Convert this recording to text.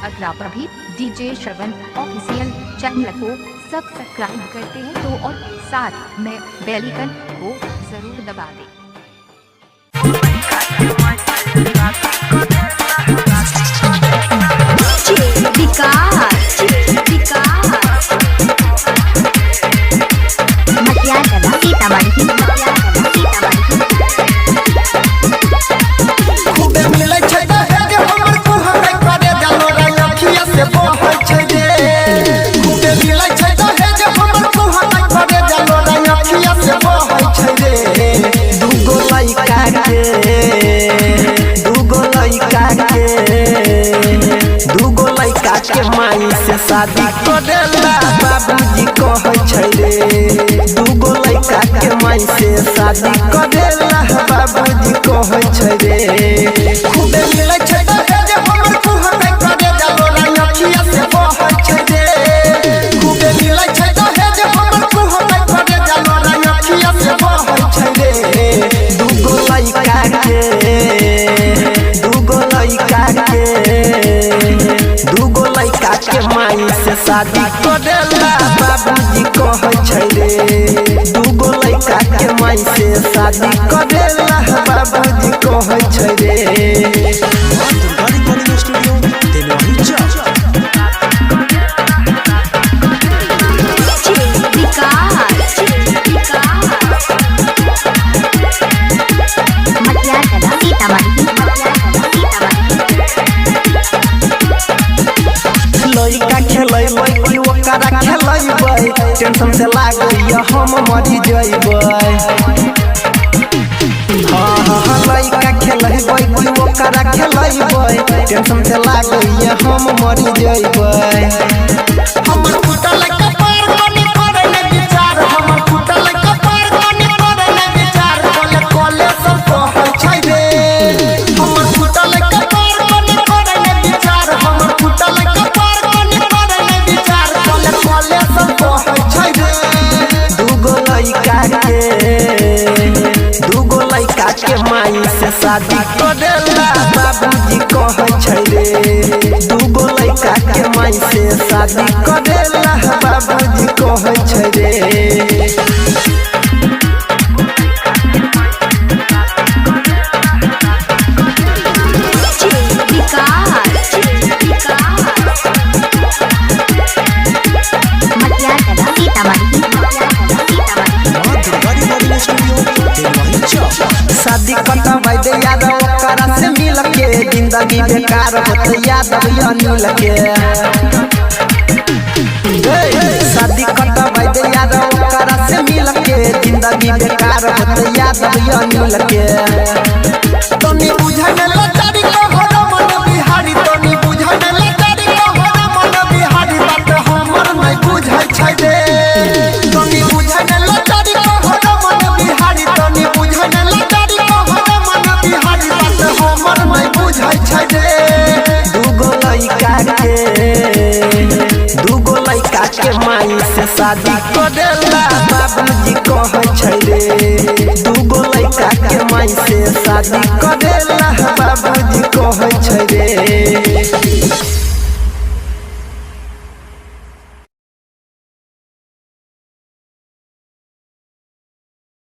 अगर आप अभी डीजे श्रवण ऑफिशियल चैनल को सब्सक्राइब करते हैं तो और साथ में बेल आइकन को जरूर दबा दें। दूगो लइका के माई से शादी करेला बाबूजी कहै छै रे। दूगो लइका के माई से शादी करेला बाबूजी कहै छै रे। खूबे मिलै छै दहेज हमर कुहर करे जालो रंगखिया से बहै छै रे। खूबे मिलै छै दहेज हमर कुहर करे जालो रंगखिया से बहै छै रे। दूगो लइका के माई से शादी करेला बाबूजी कहै छै रे। दूगो लइका के माई से शादी करेला बाबूजी कहै छै रे। लइका खेलैबै कि ओकरा खेलैबै टेंशन से लागैया हम मरि जइबै। लइका खेलैबै कि ओकरा खेलैबै टेंशन से लागैया हम मरि जइबै। हमर फुटल कपार कोनी करे ने विचार हमर फुटल कपार कोनी करे ने विचार कोले कोले सब कहै छै रे। हमर फुटल कपार कोनी करे ने विचार हमर फुटल के माई से शादी करेला बाबूजी कहै छै रे। दूगो लइका के माई से शादी करेला बाबूजी कहै छै रे। शादी कटबै दे याद ओकरा से मिल के जिंदगी बेकार होत याद अनिल के। शादी कटबै दे याद ओकरा से मिल के जिंदगी बेकार होत याद अनिल के। तनी बुझै न लाचारी कहरो मन बिहारी तनी बुझै न लाचारी कहरो मन बिहारी बात हमर नै बुझै छै रे। तनी बुझै न लाचारी कहरो मन बिहारी तनी बुझै न दूगो लइका के माई से शादी करेला बाबूजी कहै